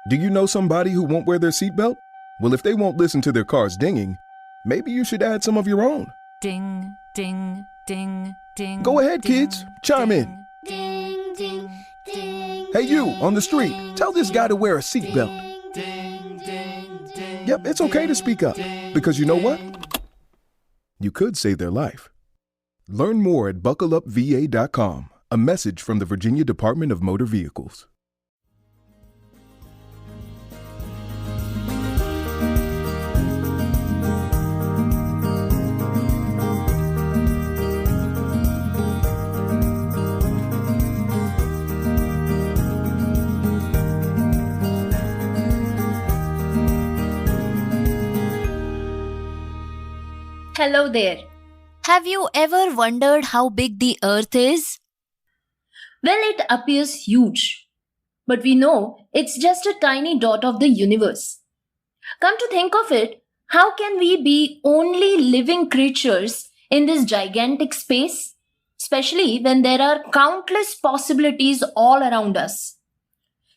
Do you know somebody who won't wear their seatbelt? Well, if they won't listen to their cars dinging, maybe you should add some of your own. Ding, ding, ding, ding. Go ahead, ding, kids. Chime ding, in. Ding, ding, ding. Hey, you on the street, tell this guy to wear a seatbelt. Ding, ding, ding. Yep, it's okay to speak up. Because you know what? You could save their life. Learn more at buckleupva.com. A message from the Virginia Department of Motor Vehicles. Hello there. Have you ever wondered how big the Earth is? Well, it appears huge, but we know it's just a tiny dot of the universe. Come to think of it, how can we be only living creatures in this gigantic space? Especially when there are countless possibilities all around us.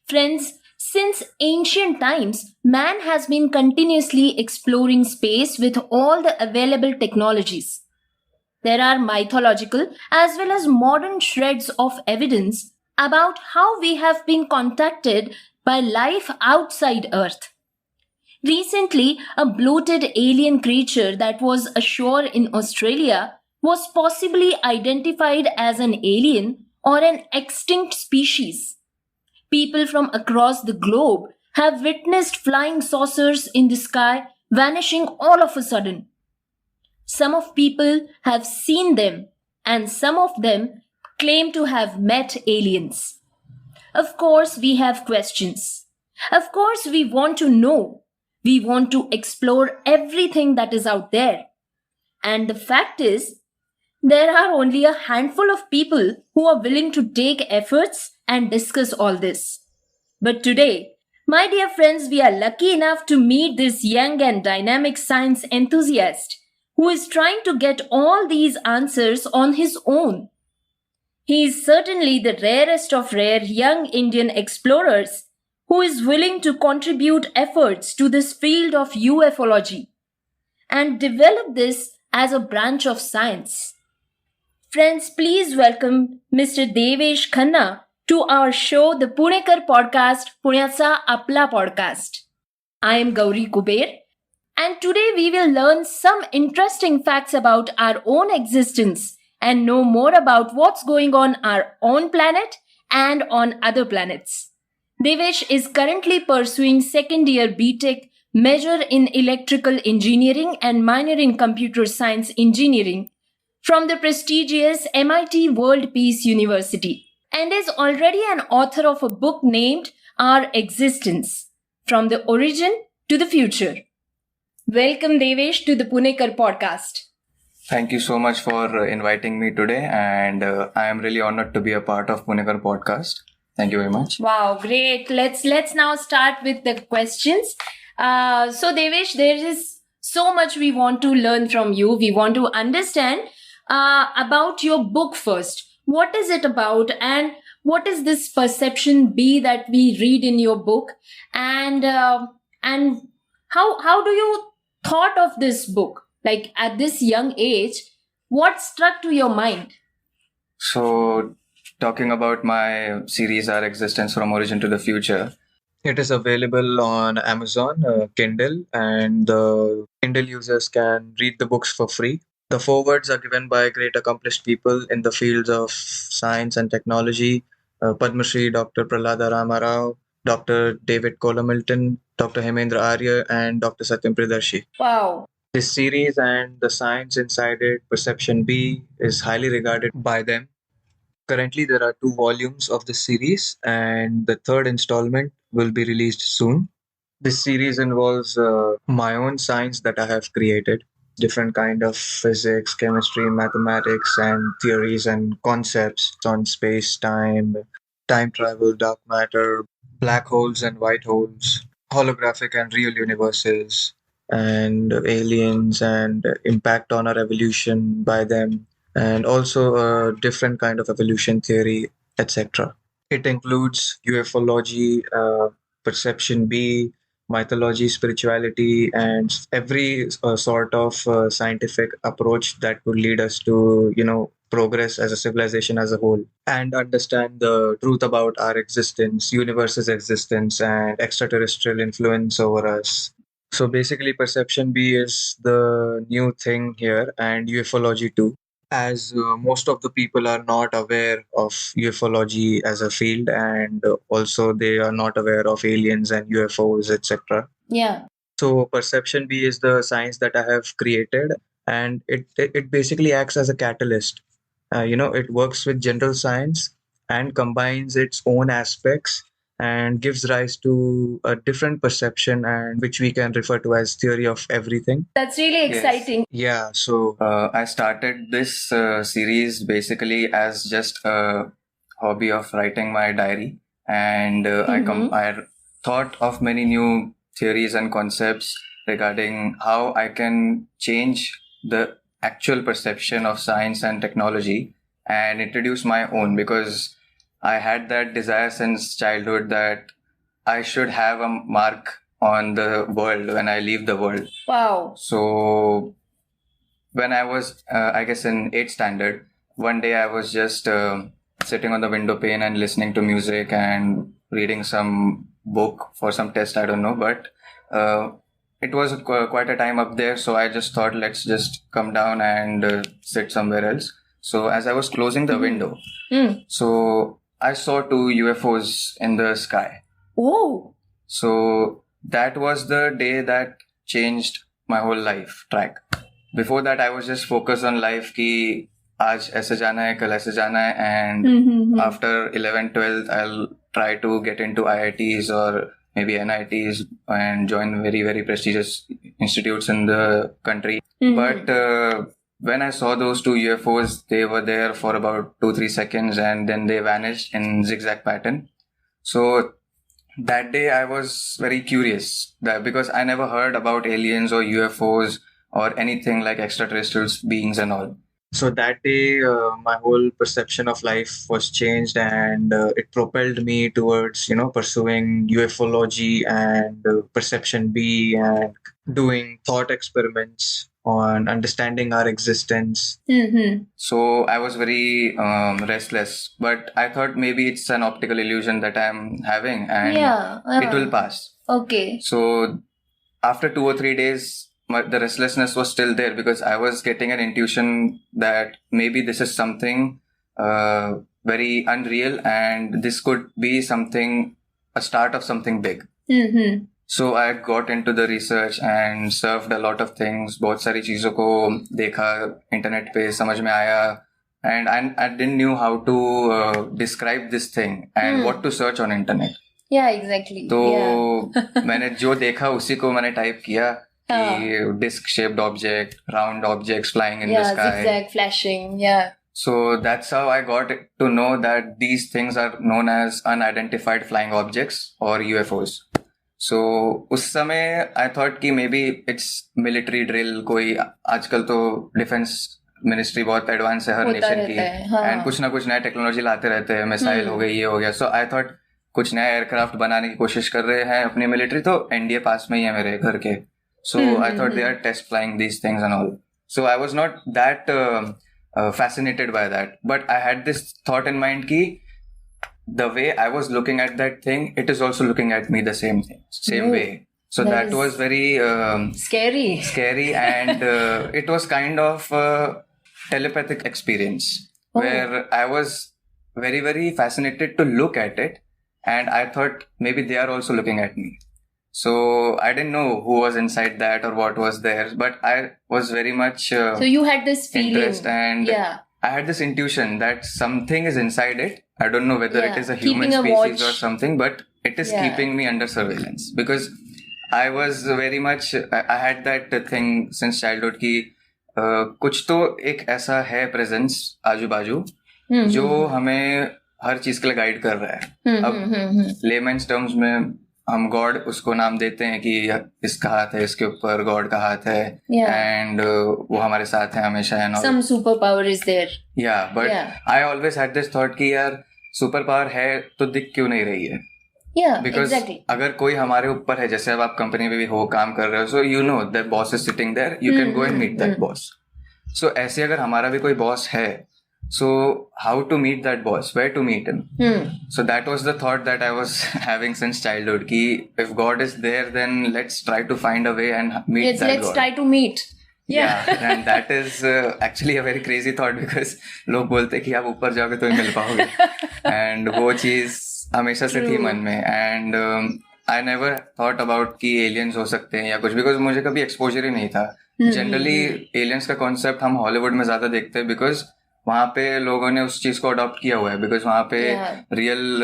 Friends, since ancient times, man has been continuously exploring space with all the available technologies. There are mythological as well as modern shreds of evidence about how we have been contacted by life outside Earth. Recently, a bloated alien creature that was ashore in Australia was possibly identified as an alien or an extinct species. People from across the globe have witnessed flying saucers in the sky vanishing all of a sudden. Some of people have seen them, and some of them claim to have met aliens. Of course, we have questions. Of course, we want to know. We want to explore everything that is out there. And the fact is, there are only a handful of people who are willing to take efforts and discuss all this. But today, my dear friends, we are lucky enough to meet this young and dynamic science enthusiast who is trying to get all these answers on his own. He is certainly the rarest of rare young Indian explorers who is willing to contribute efforts to this field of ufology and develop this as a branch of science. Friends, please welcome Mr. Devesh Khanna to our show, the Punekar Podcast, Punyaचा Apla Podcast. I am Gauri Kuber, and today we will learn some interesting facts about our own existence and know more about what's going on our own planet and on other planets. Devesh is currently pursuing second year BTech, major in electrical engineering and minor in computer science engineering from the prestigious MIT World Peace University, and is already an author of a book named Our Existence, From the Origin to the Future. Welcome, Devesh, to the Punekar Podcast. Thank you so much for inviting me today, and I am really honored to be a part of Punekar Podcast. Thank you very much. Wow, great. Let's now start with the questions. So, Devesh, there is so much we want to learn from you. We want to understand about your book first. What is it about, and what is this perception B that we read in your book, and how do you thought of this book? Like at this young age, what struck to your mind? So, talking about my series Our Existence from Origin to the Future, it is available on Amazon, Kindle, and the Kindle users can read the books for free. The forewords are given by great accomplished people in the fields of science and technology, Padma Shri Dr. Prahlada Ramarao, Dr. David Colamilton, Dr. Hemendra Arya, and Dr. Satyam Pridarshi. Wow. This series and the science inside it, Perception B, is highly regarded by them. Currently, there are 2 volumes of this series, and the 3rd installment will be released soon. This series involves my own science that I have created, different kind of physics, chemistry, mathematics, and theories and concepts on space, time travel, dark matter, black holes and white holes, holographic and real universes, and aliens and impact on our evolution by them, and also a different kind of evolution theory, etc. It includes ufology, perception B, mythology, spirituality, and every sort of scientific approach that would lead us to, progress as a civilization as a whole and understand the truth about our existence, universe's existence, and extraterrestrial influence over us. So basically, perception B is the new thing here, and ufology too, as most of the people are not aware of ufology as a field, and also they are not aware of aliens and UFOs, etc. Yeah. So perception B is the science that I have created, and it basically acts as a catalyst. It works with general science and combines its own aspects and gives rise to a different perception, and which we can refer to as theory of everything. That's really Yes. exciting. Yeah, so I started this series basically as just a hobby of writing my diary, and I thought of many new theories and concepts regarding how I can change the actual perception of science and technology and introduce my own, because I had that desire since childhood that I should have a mark on the world when I leave the world. Wow. So when I was, I guess, in 8th standard, one day I was just sitting on the window pane and listening to music and reading some book for some test, I don't know, but it was quite a time up there, so I just thought, let's just come down and sit somewhere else. So as I was closing the window, so I saw 2 UFOs in the sky. Oh. So that was the day that changed my whole life track. Before that, I was just focused on life कि आज ऐसे जाना है, कल ऐसे जाना है, and after 11th, 12th, I'll try to get into IITs or maybe NITs and join very, very prestigious institutes in the country. But when I saw those 2 UFOs, they were there for about 2-3 seconds and then they vanished in zigzag pattern. So that day I was very curious because I never heard about aliens or UFOs or anything like extraterrestrial beings and all. So that day, my whole perception of life was changed, and it propelled me towards, pursuing ufology and perception B and doing thought experiments on understanding our existence. So I was very restless, but I thought maybe it's an optical illusion that I'm having, and it will pass. Okay. So after 2 or 3 days, the restlessness was still there because I was getting an intuition that maybe this is something very unreal and this could be a start of something big. So I got into the research and surfed a lot of things. बहुत सारी चीजों को देखा internet पे, समझ में आया, and I didn't know how to describe this thing and what to search on internet. Yeah, exactly. तो मैंने जो देखा उसी को मैंने टाइप किया कि disc shaped object, round objects flying in the sky. Zigzag flashing. Yeah. So that's how I got to know that these things are known as unidentified flying objects or UFOs. So उस समय I thought कि maybe it's military drill, कोई आजकल तो defence ministry बहुत advance है हर nation की, and कुछ ना कुछ नया टेक्नोलॉजी लाते रहते हैं, मिसाइल हो गई, ये हो गया. सो आई थॉट कुछ नया एयरक्राफ्ट बनाने की कोशिश कर रहे हैं अपनी मिलिट्री, तो एनडीए पास में ही है मेरे घर के. So I thought they are test flying these things and all. So I was not that fascinated by that. But I had this thought in mind ki the way I was looking at that thing, it is also looking at me the same way. So that was very scary and it was kind of a telepathic experience where I was very, very fascinated to look at it. And I thought maybe they are also looking at me. So I didn't know who was inside that or what was there, but I was very much so you had this feeling, interest, and I had this intuition that something is inside it. I don't know whether it is a human species or something, but it is keeping me under surveillance because I was very much, I had that thing since childhood कि कुछ तो एक ऐसा है presence आजू बाजू जो हमें हर चीज के लिए गाइड कर रहा है. अब लेमन्स टर्म्स में हम गॉड उसको नाम देते हैं कि इसका हाथ है, इसके ऊपर गॉड का हाथ है, एंड वो हमारे साथ है हमेशा. And some superpower is there. Yeah, but I always had this thought कि यार सुपर पावर है तो दिख क्यों नहीं रही है. Yeah, because exactly. अगर कोई हमारे ऊपर है, जैसे अब आप कंपनी में भी हो, काम कर रहे हो, so you know that boss is sitting there, you can go and meet that boss. So ऐसे अगर हमारा भी कोई बॉस है, so how to meet that boss, where to meet him? So that was the thought that I was having since childhood, ki if God is there, then let's try to find a way and meet Yes, that let's God. try to meet. Yeah, and that is actually a very crazy thought, because लोग बोलते कि आप ऊपर जाओगे तो ही मिल पाओगे, and वो चीज हमेशा से थी मन में. And I never thought about कि aliens हो सकते हैं या कुछ, because मुझे कभी exposure ही नहीं था. Generally aliens का concept हम हॉलीवुड में ज्यादा देखते हैं, because वहाँ पे लोगों ने उस चीज को अडॉप्ट किया हुआ है, बिकॉज वहाँ पे रियल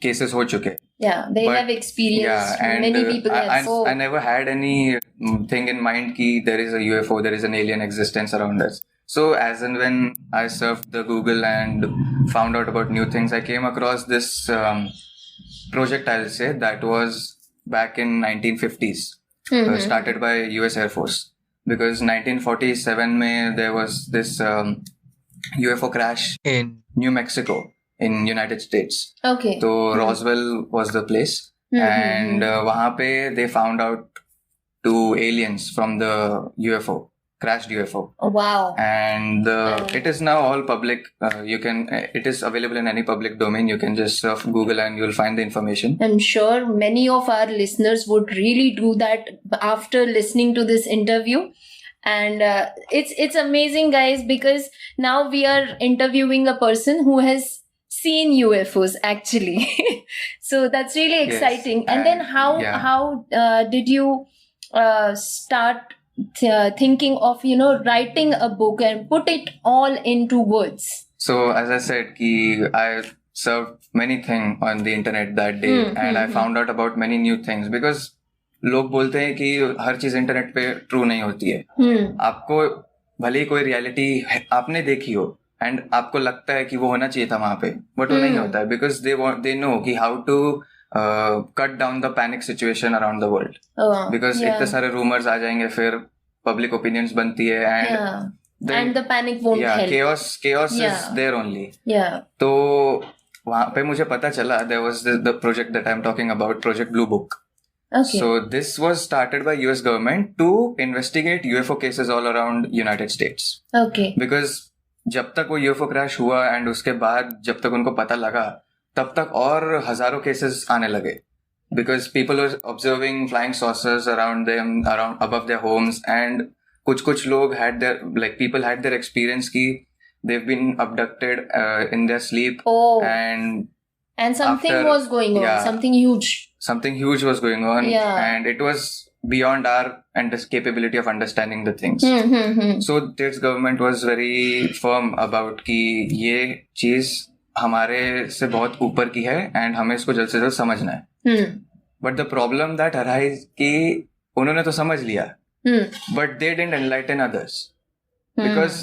केसेस हो चुके. Yeah, they have experienced. Many people have. So I never had any thing in mind कि there is a UFO, there is an alien existence around us. So as and when I surfed the Google and found out about new things, I came across this project, I'll say, that was back in 1950s, started by US Air Force. Because 1947 में there was this UFO crash in New Mexico in United States. okay. So Roswell was the place, and वहाँ पे they found out 2 aliens from the UFO, crashed UFO. Oh, wow. And it is now all public. You can, it is available in any public domain. You can just surf Google and you'll find the information. I'm sure many of our listeners would really do that after listening to this interview. And it's amazing, guys, because now we are interviewing a person who has seen UFOs actually. So that's really exciting. Yes. And then how did you start thinking of writing a book and put it all into words? So as I said, I surfed many things on the internet that day, and I found out about many new things, because लोग बोलते हैं कि हर चीज internet पे true नहीं होती है. आपको भले ही कोई रियलिटी आपने देखी हो एंड आपको लगता है कि वो होना चाहिए था वहां पे, बट वो नहीं होता है, बिकॉज दे नो कि how to cut down the panic situation around the world. Because इतने सारे रूमर्स आ जाएंगे, फिर पब्लिक ओपिनियंस बनती है, and the panic won't help. chaos is there only. तो वहां पे मुझे पता चला there was the project that I'm talking about, Project Blue Book. Okay. So this was started by US government to investigate UFO cases all around United States. Okay. Because जब तक वो UFO crash हुआ and उसके बाद जब तक उनको पता लगा, तब तक और हजारों cases आने लगे. Because people were observing flying saucers around them, around above their homes, and कुछ लोग had their people had their experience कि they've been abducted in their sleep. Oh. And something was going on, something huge. Something huge was going on, and it was beyond our capability of understanding the things. So this government was very firm about कि ये चीज हमारे से बहुत ऊपर की है and हमें इसको जल्द से जल्द समझना है. But the problem that arise कि उन्होंने तो समझ लिया, but they didn't enlighten others. Because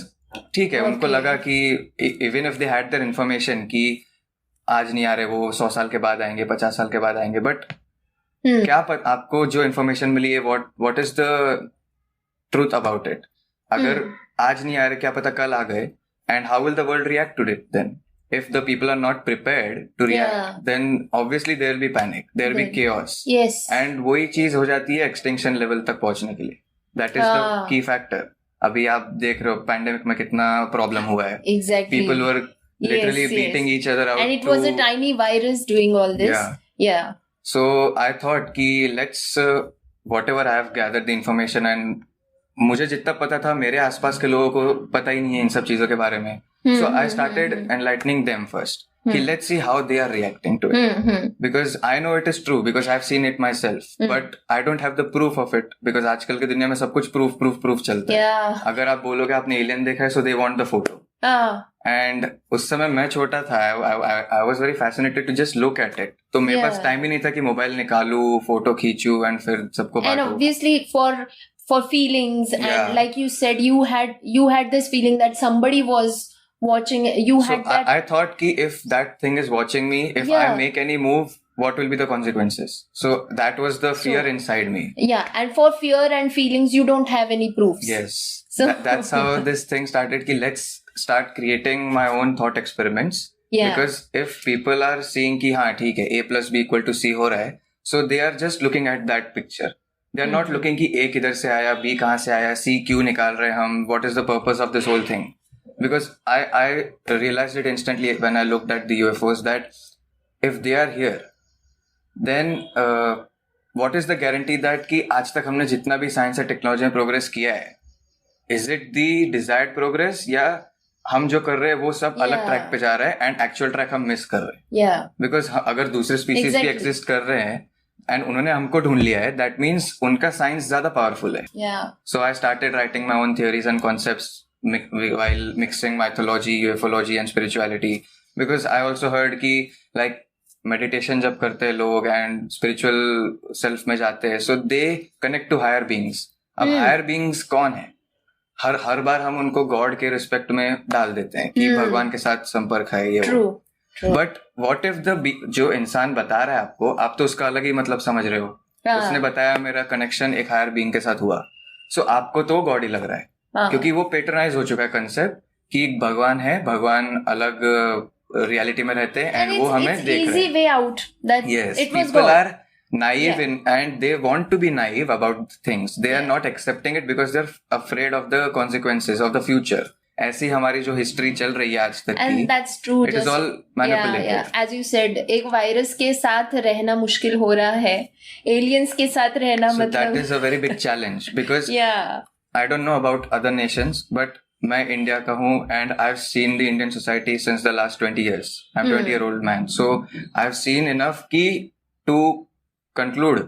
ठीक है, उनको लगा कि even if they had their information कि आज नहीं आ रहे, वो 100 साल के बाद आएंगे, 50 साल के बाद आएंगे, बट क्या आपको जो इन्फॉर्मेशन मिली है, what is the truth about it? अगर आज नहीं आ रहे, क्या पता कल आ गए, and how will the world react to it then? If the people are not prepared to react, then obviously there will be panic, there will be chaos. Yes. And वही चीज हो जाती है extinction level तक पहुंचने के लिए. That is the key factor. अभी आप देख रहे हो पैंडेमिक में कितना प्रॉब्लम हुआ है. Exactly. People were literally beating each other out. And it was a tiny virus doing all this. Yeah. So I thought कि let's whatever I have gathered the information, and मुझे जितना पता था मेरे आसपास के लोगों को पता ही नहीं है इन सब चीजों के बारे में. So I started enlightening them first. Let's see how they are reacting to it. Because I know it is true, because I've seen it myself. But I don't have the proof of it, because आजकल की दुनिया में सब कुछ proof चलता है. अगर आप बोलोगे आपने एलियन देखा है, so they want the photo. And उस समय मैं छोटा था, I was very fascinated to just look at it. तो मेरे पास टाइम ही नहीं था कि मोबाइल निकालूं, फोटो खींचूं and फिर सबको बांटूं. And obviously for feelings, and like you said, you had this feeling that somebody was watching. I thought ki if that thing is watching me, if I make any move, what will be the consequences? So that was the fear inside me. Yeah, and for fear and feelings, you don't have any proofs. Yes. So that's how this thing started. Ki let's start creating my own thought experiments Yeah. Because if people are seeing कि हाँ ठीक है A plus B equal to C हो रहा है, so they are just looking at that picture. They are not looking कि A किधर से आया, B कहाँ से आया, C क्यों निकाल रहे हैं हम, what is the purpose of this whole thing? Because I realized it instantly when I looked at the UFOs that if they are here, then what is the guarantee that कि आज तक हमने जितना भी साइंस और technology में progress किया है, is it the desired progress या हम जो कर रहे हैं वो सब अलग Yeah. ट्रैक पे जा रहा है एंड एक्चुअल ट्रैक हम मिस कर रहे हैं. Yeah. बिकॉज अगर दूसरे स्पीसीज भी Exactly. एग्जिस्ट कर रहे हैं एंड उन्होंने हमको ढूंढ लिया है, दैट मीन्स उनका साइंस ज्यादा पावरफुल है. Yeah. So I started writing my own theories and concepts while mixing mythology, ufology and spirituality, because I also heard कि like meditation जब करते हैं लोग and spiritual self में जाते हैं, so they connect to higher beings. अब higher beings कौन है? हर बार हम उनको गॉड के रिस्पेक्ट में डाल देते हैं कि भगवान के साथ संपर्क है ये. True. But what if the जो इंसान बता रहा है आपको, आप तो उसका अलग ही मतलब समझ रहे हो. उसने बताया मेरा कनेक्शन एक हायर बीइंग के साथ हुआ, सो आपको तो गॉड ही लग रहा है. क्योंकि वो पेटर्नाइज हो चुका है कंसेप्ट कि एक भगवान है, भगवान अलग रियलिटी में रहते हैं एंड वो हमें देख रहे हैं. Way out. That Yes, it was people God. are naive and they want to be naive about things. They are not accepting it because they're afraid of the consequences of the future. ऐसी हमारी जो history चल रही है आज तक And की, that's true. it is all manipulated. Yeah. As you said, एक वायरस के साथ रहना मुश्किल हो रहा है. Aliens के साथ रहना So मतलब. that is a very big challenge because Yeah. I don't know about other nations, but मैं इंडिया का हूँ and I've seen the Indian society since the last 20 years. I'm 20-year-old man. So I've seen enough ki to conclude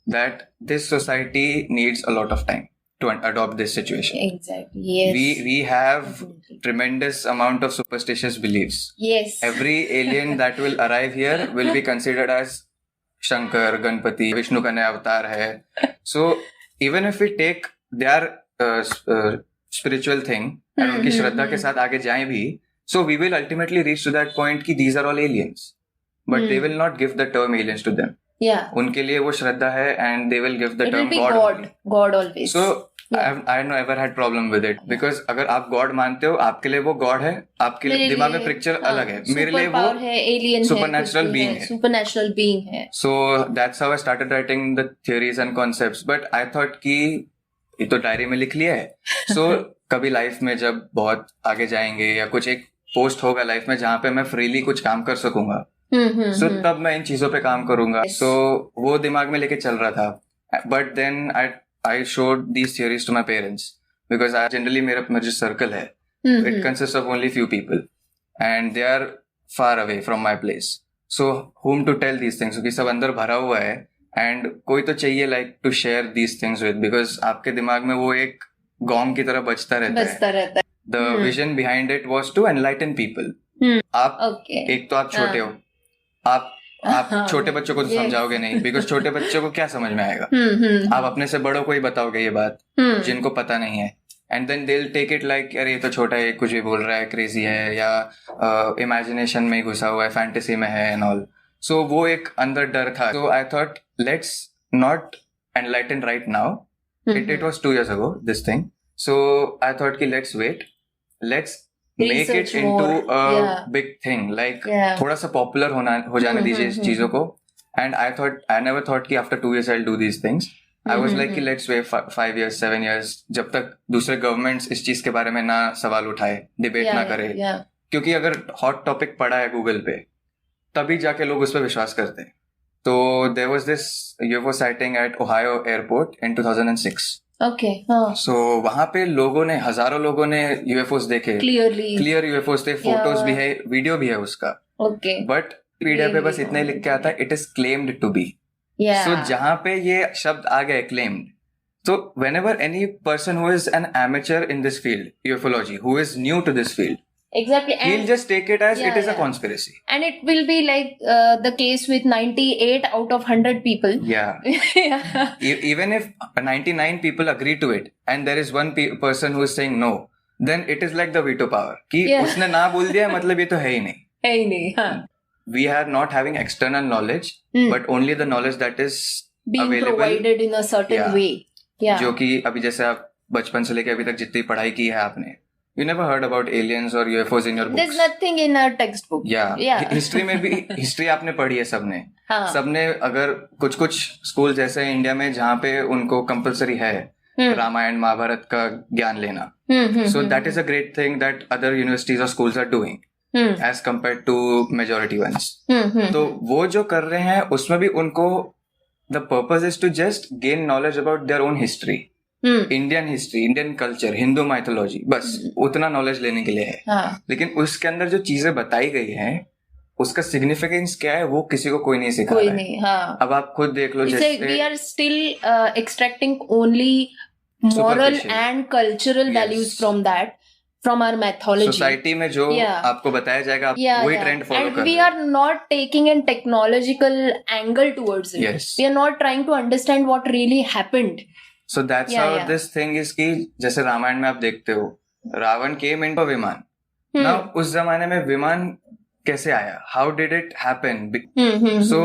that this society needs a lot of time to adopt this situation. Exactly. Yes. We have tremendous amount of superstitious beliefs. Yes. Every alien that will arrive here will be considered as Shankar, Ganpati, Vishnu का नया अवतार है. So even if we take their spiritual thing and उनकी श्रद्धा के साथ आगे जाएं भी, so we will ultimately reach to that point कि these are all aliens, but they will not give the term aliens to them. Yeah. उनके लिए वो श्रद्धा है and they will give the It will term be God. God. only. God always. So I never had problem with it because अगर आप God मानते हो, आपके लिए वो God है, आपके लिए दिमाग में पिक्चर अलग है. मेरे लिए वो है, alien supernatural being है. Supernatural being है. So that's how I started writing the theories and concepts. But I thought कि ये तो डायरी में लिख लिया है. So कभी लाइफ में जब बहुत आगे जाएंगे या कुछ एक पोस्ट होगा लाइफ में जहाँ पे मैं फ्रीली कुछ काम कर सकूंगा, so तब मैं इन चीजों पे काम करूंगा. Yes. So वो दिमाग में लेके चल रहा था. But then I showed these theories to my parents because I generally मेरा जो सर्कल है, it consists of only few people and they are far away from my place. So whom to tell these things? क्योंकि सब अंदर भरा हुआ है and कोई तो चाहिए like to share these things with, because आपके दिमाग में वो एक गॉन्ग की तरह बजता रहता है. The vision behind it was to enlighten people. आप Okay. एक तो आप छोटे हो, आप छोटे बच्चों को तो समझाओगे नहीं, बिकॉज छोटे बच्चों को क्या समझ में आएगा. आप अपने से बड़ों को ही बताओगे ये बात जिनको पता नहीं है, and then they will take it like अरे ये तो छोटा है, कुछ भी बोल रहा है, क्रेजी है या इमेजिनेशन में घुसा हुआ है, फैंटेसी में है एंड ऑल. सो वो एक अंदर डर था. So I thought let's not enlighten right now. It was 2 years ago, this thing. So I thought कि let's wait. Let's make Research it into more. a Yeah. big thing. Like Yeah. थोड़ा सा popular हो जाने दीजिए इस चीजों को. And I never thought कि after 2 years I'll do these things. I was like कि let's wait 5 years, 7 years, जब तक दूसरे governments इस चीज के बारे में ना सवाल उठाए, डिबेट ना करे. Yeah. क्योंकि अगर hot topic पड़ा है गूगल पे, तभी जाके लोग उस पर विश्वास करते हैं. तो there was this UFO sighting at Ohio airport in 2006. Okay. हाँ. So वहां पे लोगों ने, हजारों लोगों ने UFOs देखे. Clearly. क्लियर UFOs थे, फोटोज भी है, वीडियो भी है उसका. Okay. बट मीडिया पे बस इतना ही लिख के आता है, it is claimed to be. Yeah. So जहां पे ये शब्द आ गए claimed, so whenever any person who is an amateur in this field, ufology, who is new to this field, Exactly. he'll just take it as Yeah, it is a yeah. conspiracy. And it will be like the case with 98 out of 100 people. Yeah. Yeah. Even if 99 people agree to it and there is one person who is saying no, then it is like the veto power कि Yeah. उसने ना बोल दिया मतलब ये तो है ही नहीं. है ही नहीं. हाँ. We are not having external knowledge, but only the knowledge that is Being available. provided in a certain Yeah. way. Yeah. जो कि अभी जैसे आप बचपन से लेके अभी तक जितनी पढ़ाई की है आपने, You never heard about aliens or UFOs in your books. There's nothing in our textbook. Yeah. History में भी हिस्ट्री आपने पढ़ी है सबने. हाँ. सबने अगर कुछ स्कूल जैसे हैं इंडिया में जहाँ पे उनको कंपलसरी है रामायण महाभारत का ज्ञान लेना. So that is a great thing that other universities or schools are doing as compared to majority ones. तो वो जो कर रहे हैं उसमें भी उनको the purpose is to just gain knowledge about their own history. Indian history, Indian culture, Hindu mythology, बस उतना नॉलेज लेने के लिए है. हाँ. लेकिन उसके अंदर जो चीजें बताई गई हैं उसका सिग्निफिकेंस क्या है वो किसी को कोई नहीं सिखा रहा है. नहीं. हाँ. अब आप खुद देख लो जैसे we are still extracting only moral and cultural values from that, from our mythology. Society में जो आपको बताया जाएगा आप वही ट्रेंड फॉलो कर रहे हैं. And we are not taking a technological angle towards it. Yes. We are not trying to understand what really happened. So that's how this thing is कि जैसे रामायण में आप देखते हो रावण came into विमान. Now उस जमाने में विमान कैसे आया? How did it happen? So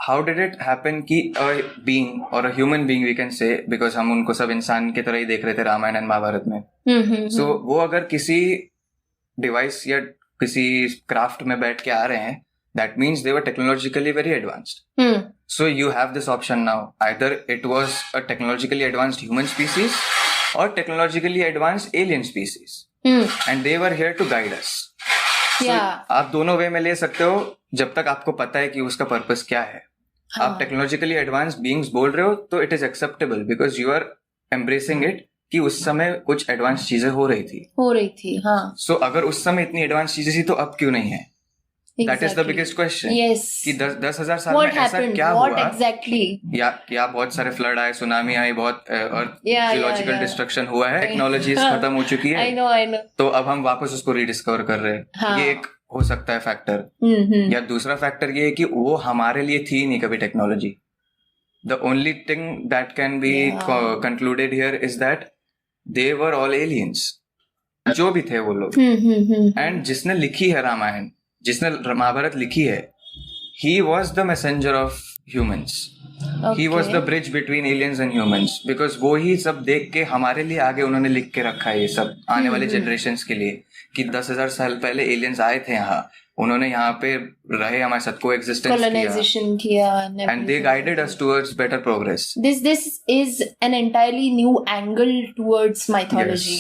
how did it happen कि a being or a human being we can say, because हम उनको सब इंसान की तरह ही देख रहे थे रामायण एंड महाभारत में. So वो अगर किसी डिवाइस या किसी क्राफ्ट में बैठ के आ रहे हैं, that means they were technologically very advanced. So you have this option now. Either it was a technologically advanced human species or technologically advanced alien species. And they were here to guide us. So आप दोनों वे में ले सकते हो जब तक आपको पता है कि उसका पर्पस क्या है. आप टेक्नोलॉजिकली एडवांस्ड बीइंग्स बोल रहे हो तो it is acceptable because you are embracing it कि उस समय कुछ एडवांस चीजें हो रही थी. हाँ. सो अगर उस समय इतनी एडवांस चीजें थी तो अब क्यों नहीं है? That is the biggest question. Yes. कि 10,000 साल में ऐसा क्या What हुआ? Exactly? या बहुत सारे फ्लड आए, सुनामी आई, बहुत जियोलॉजिकल डिस्ट्रक्शन हुआ है, टेक्नोलॉजीज खत्म हो चुकी है. I know. तो अब हम वापस उसको रीडिस्कवर कर रहे हैं. हाँ. ये एक हो सकता है फैक्टर. या दूसरा फैक्टर ये है कि वो हमारे लिए थी नहीं कभी technology. The only thing that can be concluded here is that they were all aliens. जो भी थे वो लोग. एंड जिसने लिखी है रामायण, जिसने महाभारत लिखी है, he was the messenger of humans. He was the bridge between aliens and humans. Because वो ही सब देख के हमारे लिए आगे उन्होंने लिख के रखा है ये सब आने वाले generations के लिए कि 10,000 साल पहले aliens आए थे यहाँ, उन्होंने यहाँ पे रहे, हमारे साथ coexistence colonization किया and they guided us towards better progress. This is an entirely new angle towards mythology.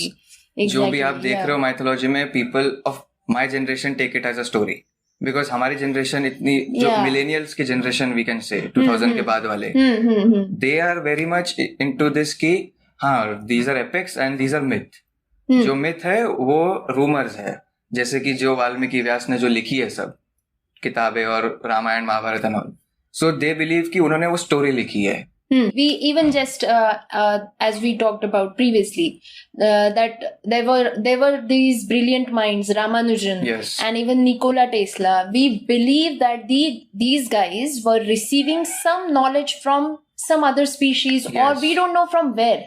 Yes. जो भी आप देख रहे हो माइथोलॉजी में, people of my generation take it as a story because हमारी जनरेशन इतनी जो मिलेनियल्स की जनरेशन वी कैन से 2000 के बाद वाले, they are very much into this कि हाँ these are epics and these are myth. जो मिथ है वो रूमर्स है, जैसे कि जो वाल्मीकि व्यास ने जो लिखी है सब किताबें और Ramayana Mahabharata and all. So they believe कि उन्होंने वो स्टोरी लिखी है. We even just as we talked about previously that there were these brilliant minds, Ramanujan and even Nikola Tesla. We believe that these guys were receiving some knowledge from some other species, or we don't know from where,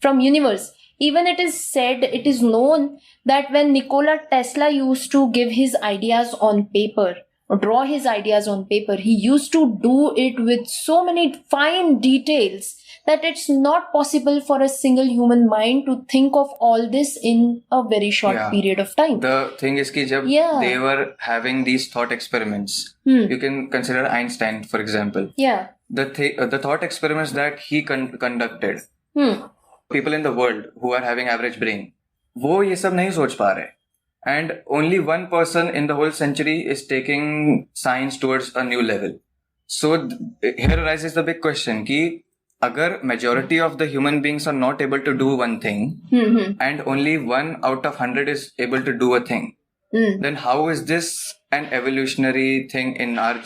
from universe. Even it is said, it is known that when Nikola Tesla used to give his ideas on paper, or draw his ideas on paper, he used to do it with so many fine details that it's not possible for a single human mind to think of all this in a very short period of time. The thing is कि जब they were having these thought experiments, you can consider Einstein for example. The thought experiments that he conducted, people in the world who are having average brain, वो ये सब नहीं सोच पा रहे. And only one person in the whole century is taking science towards a new level. So here arises the big question कि अगर majority of the human beings are not able to do one thing and only 1 out of 100 is able to do a thing, then how is this an evolutionary thing in our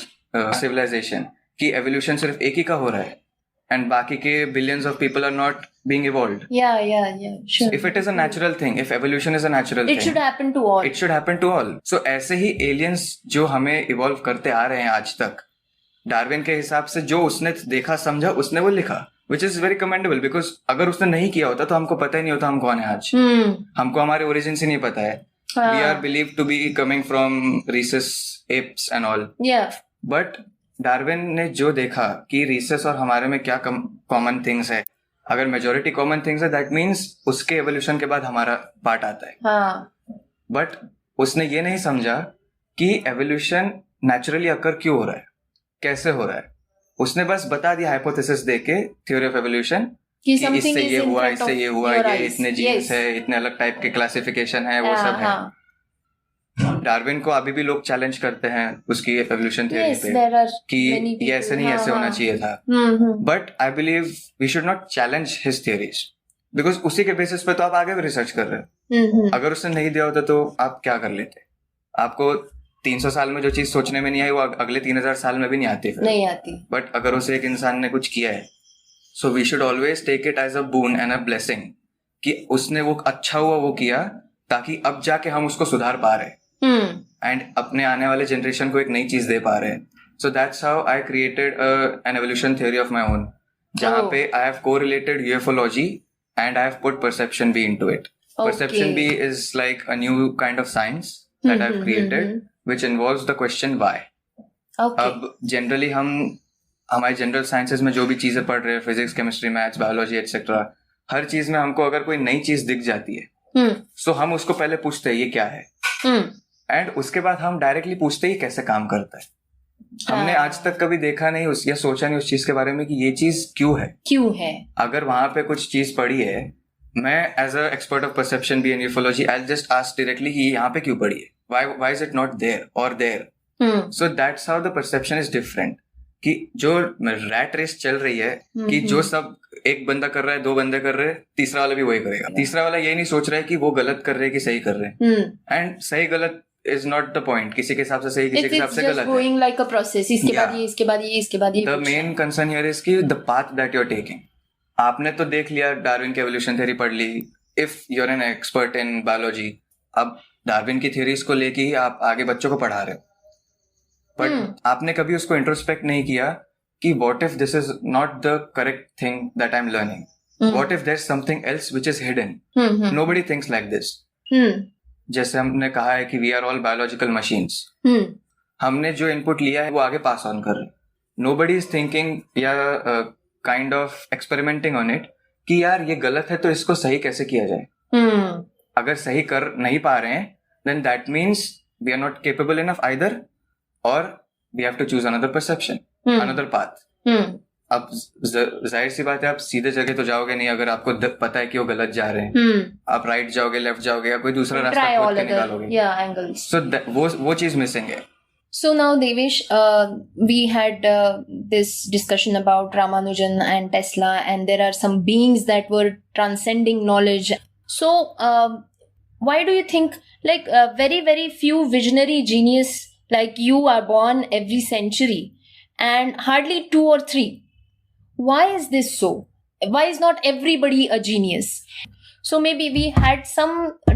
civilization कि evolution सिर्फ एक ही का हो रहा है and बाकी के billions of people are not being evolved. Sure. If it is a natural thing, if evolution is a natural thing, it should happen to all. It should happen to all. So ऐसे ही aliens जो हमें evolve करते आ रहे हैं आज तक, Darwin के हिसाब से जो उसने देखा समझा उसने वो लिखा, which is very commendable because अगर उसने नहीं किया होता तो हमको पता ही नहीं होता हम कौन है आज. हमको हमारे origins ही नहीं पता है. We are believed to be coming from rhesus apes and all. But Darwin ने जो देखा कि rhesus और हमारे में क्या common things है, अगर मेजोरिटी कॉमन थिंग्स है दैट मीन्स उसके एवोल्यूशन के बाद हमारा पार्ट आता है. हाँ. बट उसने ये नहीं समझा कि एवोल्यूशन नेचुरली अकर क्यों हो रहा है, कैसे हो रहा है. उसने बस बता दिया हाइपोथेसिस देके थ्योरी ऑफ एवोल्यूशन कि कि something इससे is ये in हुआ, front इससे of ये हुआ, your ये eyes. इतने जीन्स Yes. है, इतने अलग टाइप के क्लासिफिकेशन है, वो हाँ, सब है. हाँ. डार्विन को अभी भी लोग चैलेंज करते हैं उसकी एवोल्यूशन थ्योरी Yes, पे there are कि many ये people. ऐसे नहीं, हाँ, ऐसे होना हाँ. चाहिए था. Hmm. But I believe we should not challenge his theories because उसी के बेसिस पे तो आप आगे भी रिसर्च कर रहे हो. हम्म. अगर उसने नहीं दिया होता तो आप क्या कर लेते. आपको 300 साल में जो चीज सोचने में नहीं आई वो अगले 3000 साल में भी नहीं आती फिर. नहीं आती. बट अगर उसे एक इंसान ने कुछ किया है so we should always take it as a boon and a blessing कि उसने वो अच्छा हुआ वो किया ताकि अब जाके हम उसको सुधार पा रहे हम्म. एंड अपने आने वाले जनरेशन को एक नई चीज दे पा रहे हैं. So that's how I created an evolution theory of my own जहाँ Oh. पे I have correlated ufology and I have put perception B into it. Perception B is like a new kind of science that I've created, which involves the question why. Okay. अब generally हम हमारे general sciences में जो भी चीजें पढ़ रहे हैं, physics, chemistry, maths, biology etcetera, हर चीज में हमको अगर कोई नई चीज दिख जाती है सो हम उसको पहले पूछते हैं ये क्या है, एंड उसके बाद हम डायरेक्टली पूछते हैं ये कैसे काम करता है. हमने आज तक कभी देखा नहीं या सोचा नहीं उस चीज के बारे में कि ये चीज क्यों है. अगर वहां पे कुछ चीज पड़ी है, मैं as a expert of perception B and ufology I just ask directly कि यहाँ पे क्यों पड़ी है, why is it not there और there. So that's how the perception is different. कि जो रैट रेस चल रही है कि जो सब एक बंदा कर रहा है, 2 बंदे कर रहे हैं, तीसरा वाला भी वही करेगा. तीसरा वाला ये नहीं सोच रहा है कि वो गलत कर रहे हैं कि सही कर रहे हैं. एंड सही गलत इज नॉट द पॉइंट. किसी के हिसाब से सही, किसी के हिसाब से गलत है. Going like a process. इसके बाद ये, इसके बाद ये, इसके बाद ये. The main concern here is कि the path that you are taking. आपने तो देख लिया, डार्विन की एवोल्यूशन थ्योरी पढ़ ली. If you are an expert in biology, अब डार्विन की थ्योरीज को लेके ही आप आगे बच्चों को पढ़ा रहे हो. बट आपने कभी उसको इंट्रोस्पेक्ट नहीं किया कि what if this is not the correct thing that I am learning. What if there is something else which is hidden. Nobody thinks like this. जैसे हमने कहा है कि we are all biological machines. हमने जो इनपुट लिया है वो आगे पास ऑन कर रहे हैं. नोबडी इज थिंकिंग या kind of experimenting on it कि यार ये गलत है तो इसको सही कैसे किया जाए. अगर सही कर नहीं पा रहे हैं then that means we are not capable enough either or we have to choose another perception, another path. अब जाहिर सी बात है आप सीधे जगह तो जाओगे नहीं. अगर आपको पता है कि वो गलत जा रहे हैं, आप राइट जाओगे, लेफ्ट जाओगे या कोई दूसरा रास्ता खोज के निकालोगे. सो वो चीज मिसिंग है. So now, Devesh, we had this discussion about Ramanujan and Tesla, and there are some beings that were transcending knowledge. So, why do you think, like, very, very few visionary genius like you are born every century, and hardly 2 or 3? Why is this so? Why is not everybody a genius? So maybe we had some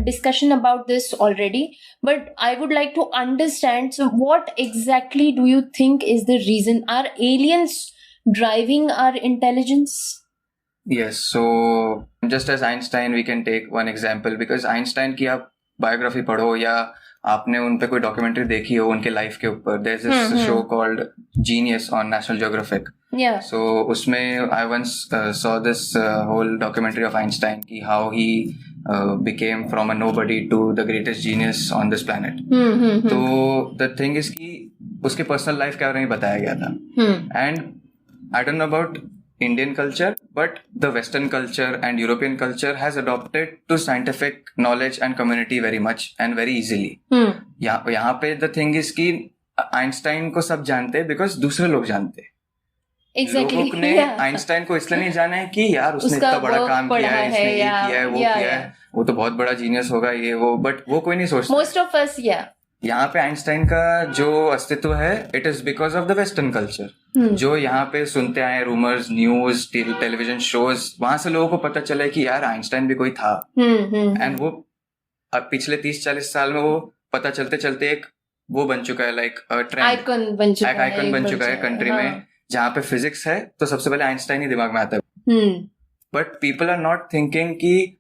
discussion about this already, but I would like to understand, so what exactly do you think is the reason? Are aliens driving our intelligence? Yes, so just as Einstein, we can take one example because Einstein की आप biography पढ़ो या आपने उन पे कोई documentary देखी हो उनके लाइफ के ऊपर. There's this show called Genius on National Geographic. Yeah. So उसमें I once saw this whole documentary of Einstein कि how he became from a nobody to the greatest genius on this planet. तो the thing is कि उसके personal life के बारे में बताया गया था. And I don't know about Indian culture, but the Western culture and European culture has adopted to scientific knowledge and community very much and very easily. यहाँ पे the thing is कि Einstein को सब जानते हैं because दूसरे लोग जानते हैं. Exactly. लोगों ने आइंस्टाइन को इसलिए नहीं जाना है कि यार उसने इतना बड़ा काम किया है, इसने ये किया है, वो किया है, वो तो बहुत बड़ा जीनियस होगा ये वो, बट वो कोई नहीं सोचता. Most of us, yeah. यहाँ पे आइंस्टाइन का जो अस्तित्व है it is because of the western culture. जो यहाँ पे सुनते आए रूमर्स, न्यूज, टेलीविजन शोज, वहां से लोगों को पता चला कि यार आइंस्टाइन भी कोई था. एंड वो अब पिछले 30-40 साल में वो पता चलते चलते एक वो बन चुका है, लाइक ट्रेंड, आइकन बन चुका है कंट्री में. जहाँ पे फिजिक्स है तो सबसे पहले आइंस्टाइन ही दिमाग में आता है. But people are not thinking कि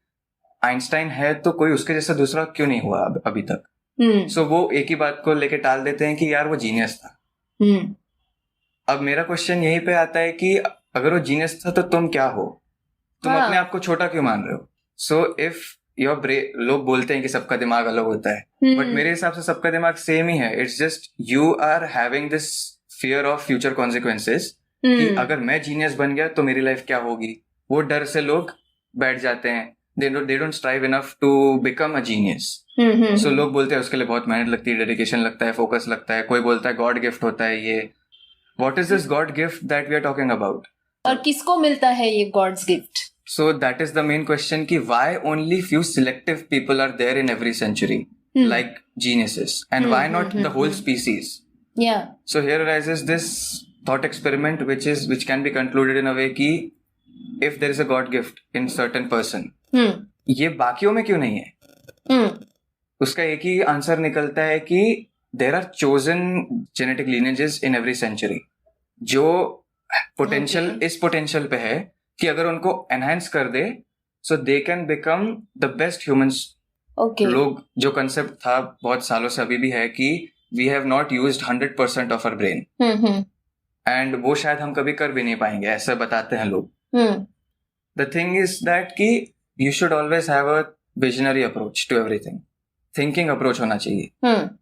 आइंस्टाइन है तो कोई उसके जैसा दूसरा क्यों नहीं हुआ अभी तक. सो वो एक ही बात को लेके टाल देते हैं कि यार वो जीनियस था. अब मेरा क्वेश्चन यहीं पे आता है कि अगर वो जीनियस था तो तुम क्या हो. तुम हाँ. अपने आप को छोटा क्यों मान रहे हो? सो इफ योर ब्रेन, लोग बोलते हैं कि सबका दिमाग अलग होता है, बट मेरे हिसाब से सबका दिमाग सेम ही है. It's just you are having this fear of future consequences कि अगर मैं जीनियस बन गया तो मेरी लाइफ क्या होगी. वो डर से लोग बैठ जाते हैं. they don't strive enough to become a genius. So लोग बोलते हैं उसके लिए बहुत मेहनत लगती है, डेडिकेशन लगता है, फोकस लगता है. कोई बोलता है गॉड गिफ्ट होता है ये. What is this God gift that we are talking about? और किसको मिलता है ये God's gift? So that is the main question कि why only few selective people are there in every century like geniuses, and why not the whole species? Yeah. So here arises this thought experiment which can be concluded in a way कि if there is a God gift in certain person, ये बाकियों में क्यों नहीं है? उसका एक ही answer निकलता है कि there are chosen genetic lineages in every century जो पोटेंशियल इस पोटेंशियल पे है कि अगर उनको एनहांस कर दे so they can become the best humans. Okay. लोग जो कंसेप्ट था बहुत सालों से अभी भी है कि we have not used 100% of our brain. And वो शायद हम कभी कर भी नहीं पाएंगे, ऐसा बताते हैं लोग. The thing is that कि you should always have a visionary approach to everything. Thinking approach होना चाहिए.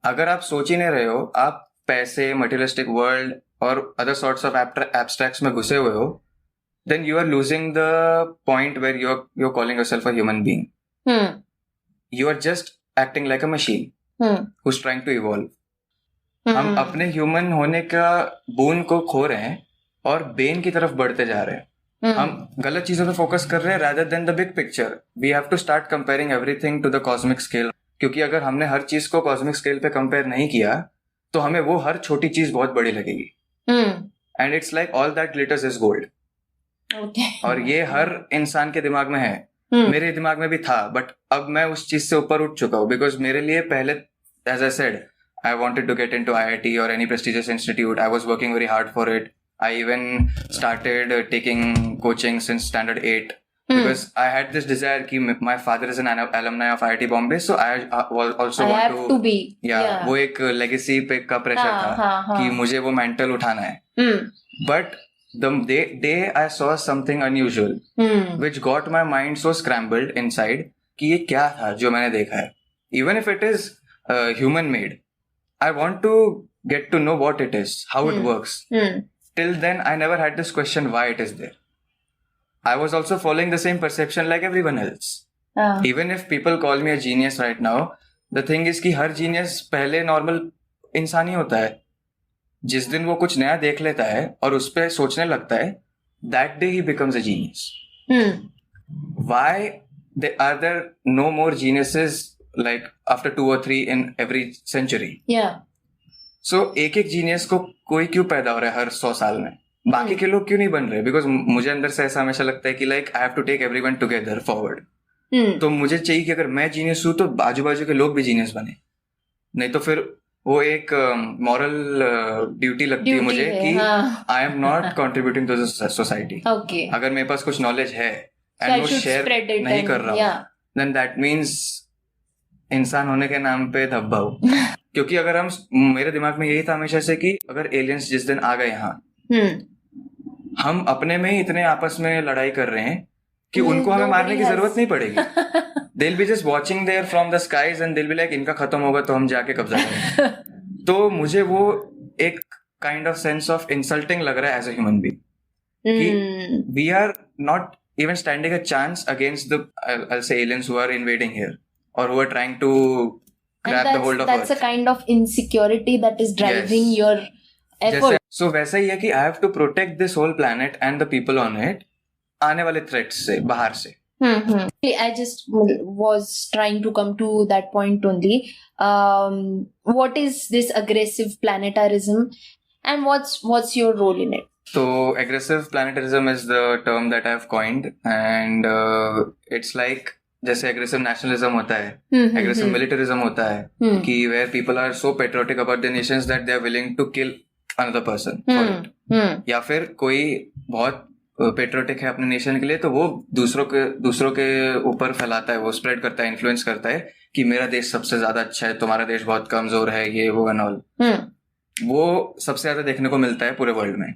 अगर आप सोच ही नहीं रहे हो, आप पैसे, materialistic world और other sorts of abstracts में घुसे हुए हो, then you are losing the point where you're calling yourself a human being. You are just acting like a machine who's trying to evolve. हम अपने ह्यूमन होने का bone को खो रहे हैं और बेन की तरफ बढ़ते जा रहे हैं. हम गलत चीजों पे फोकस कर रहे हैं rather than the big picture. We have to start comparing everything to the cosmic scale. क्योंकि अगर हमने हर चीज को कॉस्मिक स्केल पे कंपेयर नहीं किया तो हमें वो हर छोटी चीज बहुत बड़ी लगेगी. And it's like all that glitters is gold. और ये हर इंसान के दिमाग में है. मेरे दिमाग में भी था, बट अब मैं उस चीज से ऊपर उठ चुका हूँ. बिकॉज मेरे लिए पहले, as I said, I wanted to get into IIT or any prestigious institute. I was working very hard for it. I even started taking coaching since standard 8 because I had this desire कि my father is an alumni of IIT Bombay, so I also I want have to be. Yeah, वो एक legacy पे का pressure था कि मुझे वो mental उठाना है. But the day I saw something unusual, which got my mind so scrambled inside कि ये क्या था जो मैंने देखा है. Even if it is human made, I want to get to know what it is, how it works. Till then, I never had this question why it is there. I was also following the same perception like everyone else. Even if people call me a genius right now, the thing is कि हर genius पहले normal इंसान ही होता है. जिस दिन वो कुछ नया देख लेता है और उस पर सोचने लगता है, that day he becomes a genius. Why are there no more geniuses like after 2 or 3 in every century? Yeah. So एक जीनियस को कोई क्यों पैदा हो रहा है हर 100 साल में? बाकी के लोग क्यों नहीं बन रहे? बिकॉज मुझे अंदर से ऐसा हमेशा लगता है कि like I have to take everyone together forward. तो मुझे चाहिए कि अगर मैं जीनियस हूं तो आजू बाजू के लोग भी जीनियस बने. नहीं तो फिर वो एक मॉरल ड्यूटी लगती है मुझे कि I am not contributing to the society. अगर मेरे पास कुछ नॉलेज है एंड वो शेयर नहीं कर रहा हूँ, देन दैट मीन्स इंसान होने के नाम पे धब्बा हो. क्योंकि अगर हम, मेरे दिमाग में यही था हमेशा से कि अगर एलियंस जिस दिन आ गए यहाँ, हम अपने में ही इतने आपस में लड़ाई कर रहे हैं कि उनको हमें मारने की जरूरत नहीं पड़ेगी. they'll be just watching there from the skies and they'll be like इनका खत्म होगा तो हम जाके कब्जा करेंगे. तो मुझे वो एक kind of sense of insulting लग रहा है एज अ ह्यूमन बीइंग कि we are not even standing a chance against the I'll say aliens who are invading here or who are trying to grab the hold of that's Earth. a kind of insecurity that is driving your effort. So वैसा ही है कि I have to protect this whole planet and the people on it आने वाले threats से, बाहर से. I just was trying to come to that point only. What is this aggressive planetarism and what's your role in it? So aggressive planetarism is the term that I have coined, and it's like जैसे aggressive nationalism होता है, aggressive militarism होता है कि where people are so patriotic about their nations that they are willing to kill another person for it. या फिर कोई बहुत पेट्रोटिक है अपने नेशन के लिए तो वो दूसरों के ऊपर फैलाता है, वो स्प्रेड करता है, इन्फ्लुएंस करता है कि मेरा देश सबसे ज्यादा अच्छा है, तुम्हारा देश बहुत कमजोर है, ये वो एंड ऑल. वो सबसे ज्यादा देखने को मिलता है पूरे वर्ल्ड में.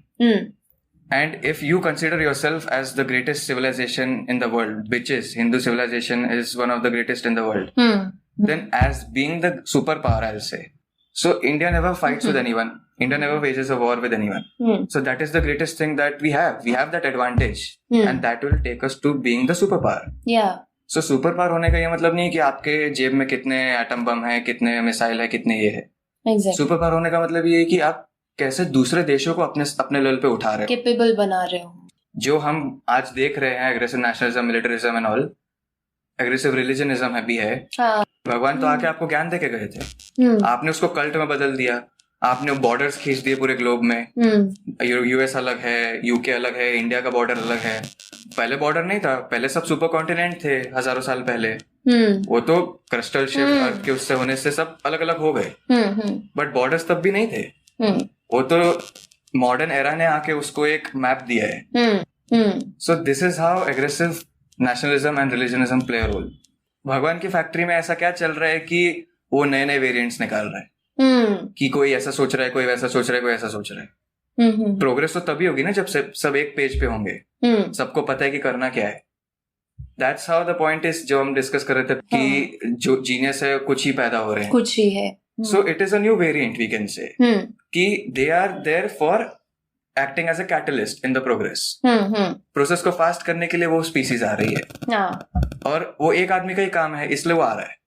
And if you consider yourself as the greatest civilization in the world, which is Hindu civilization is one of the greatest in the world, then as being the superpower, I'll say. So India never fights with anyone. India never wages a war with anyone. So that is the greatest thing that we have. We have that advantage. And that will take us to being the superpower. Yeah. So superpower होने का ये मतलब नहीं है कि आपके जेब में कितने एटम बम है, कितने मिसाइल है, कितने ये है. Exactly. सुपरपावर होने का मतलब ये है कि आप कैसे दूसरे देशों को अपने लेवल पे उठा रहे हो. Capable बना रहे हो. जो हम आज देख रहे हैं, aggressive nationalism, militarism and all, aggressive religionism है भी है. भगवान तो आके आपको ज्ञान देके गए थे. आपने उसको कल्ट में बदल दिया. आपने बॉर्डर्स खींच दिए पूरे ग्लोब में. यूएस अलग है, यूके अलग है, इंडिया का बॉर्डर अलग है. पहले बॉर्डर नहीं था. पहले सब सुपर कॉन्टिनेंट थे हजारों साल पहले. वो तो क्रिस्टल शिफ्ट अर्थ के उससे होने से सब अलग अलग हो गए. बट बॉर्डर्स तब भी नहीं थे. वो तो मॉडर्न एरा ने आके उसको एक मैप दिया है. So this is how aggressive nationalism and religionism play a role. भगवान की फैक्ट्री में ऐसा क्या चल रहा है कि वो नए नए वेरिएंट्स निकाल रहा है. कि कोई ऐसा सोच रहा है, कोई वैसा सोच रहा है, कोई ऐसा सोच रहा है. प्रोग्रेस तो तभी होगी ना जब सब एक पेज पे होंगे. सबको पता है कि करना क्या है. That's how the point is, जो हम डिस्कस कर रहे थे कि जो जीनियस है कुछ ही पैदा हो रहे हैं. कुछ ही है. So it is a new variant we can say कि they are there for acting as a catalyst in the progress. Process को फास्ट करने के लिए वो स्पीसीज आ रही है. और वो एक आदमी का ही काम है, इसलिए वो आ रहा है.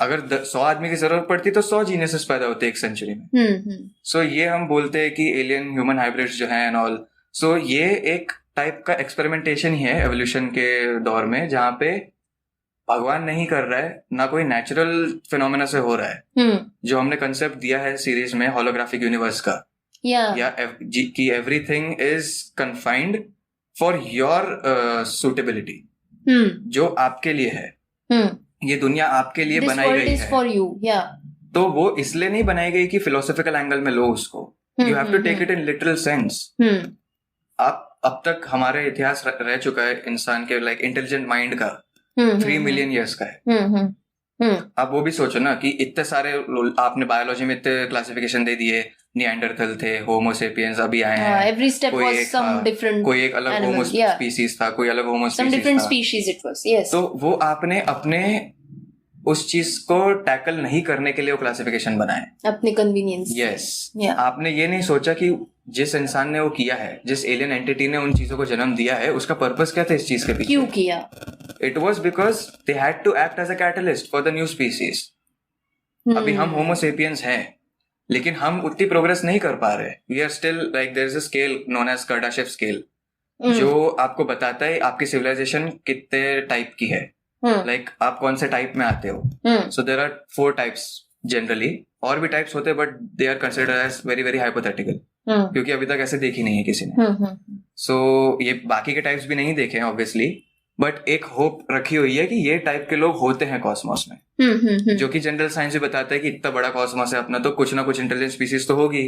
अगर 100 आदमी की जरूरत पड़ती तो 100 जीनियसेस पैदा होते एक सेंचुरी में. सो ये हम बोलते हैं कि एलियन ह्यूमन हाइब्रिड्स जो हैं एंड ऑल. सो ये एक टाइप का एक्सपेरिमेंटेशन ही है एवोल्यूशन के दौर में, जहाँ पे भगवान नहीं कर रहा है, ना कोई नेचुरल फिनोमेना से हो रहा है. जो हमने कंसेप्ट दिया है सीरीज में होलोग्राफिक यूनिवर्स का, या कि everything is confined for your suitability. जो आपके लिए है, ये दुनिया आपके लिए बनाई गई है. For you. तो वो इसलिए नहीं बनाई गई कि फिलोसॉफिकल एंगल में लो उसको. You have to take it in literal sense. आप अब तक हमारे इतिहास रह चुका है इंसान के लाइक इंटेलिजेंट माइंड का 3 मिलियन ईयर्स का है. आप वो भी सोचो ना कि इतने सारे आपने बायोलॉजी में इतने क्लासिफिकेशन दे दिए. निएंडरथल थे, होमो सेपियंस अभी आए हैं. Every step was some different. कोई एक अलग होमो स्पीसीज था, कोई अलग homo some different species it was. Yes. तो वो आपने अपने उस चीज को टैकल नहीं करने के लिए वो क्लासिफिकेशन बनाए अपने कन्वीनियंस. यस. आपने ये नहीं सोचा कि जिस इंसान ने वो किया है, जिस एलियन एंटिटी ने उन चीजों को जन्म दिया है, उसका पर्पस क्या था इस चीज के पीछे, क्यों किया. It was because they had to act as a catalyst for the new species. अभी हम होमो सेपियंस हैं, लेकिन हम उतनी प्रोग्रेस नहीं कर पा रहे. We are still like there is a scale known as Kardashev scale, जो आपको बताता है आपकी सिविलाइजेशन कितने टाइप की है. लाइक आप कौन से टाइप में आते हो. So there are 4 types generally. और भी टाइप्स होते हैं but they are considered as very very hypothetical, क्योंकि अभी तक ऐसे देखी नहीं है किसी ने. सो ये बाकी के टाइप्स भी नहीं देखे हैं ऑब्वियसली, बट एक होप रखी हुई है कि ये टाइप के लोग होते हैं कॉस्मोस में. जो कि जनरल साइंस भी बताता है कि इतना बड़ा कॉस्मोस है अपना, तो कुछ ना कुछ इंटेलिजेंट स्पीसीज तो होगी.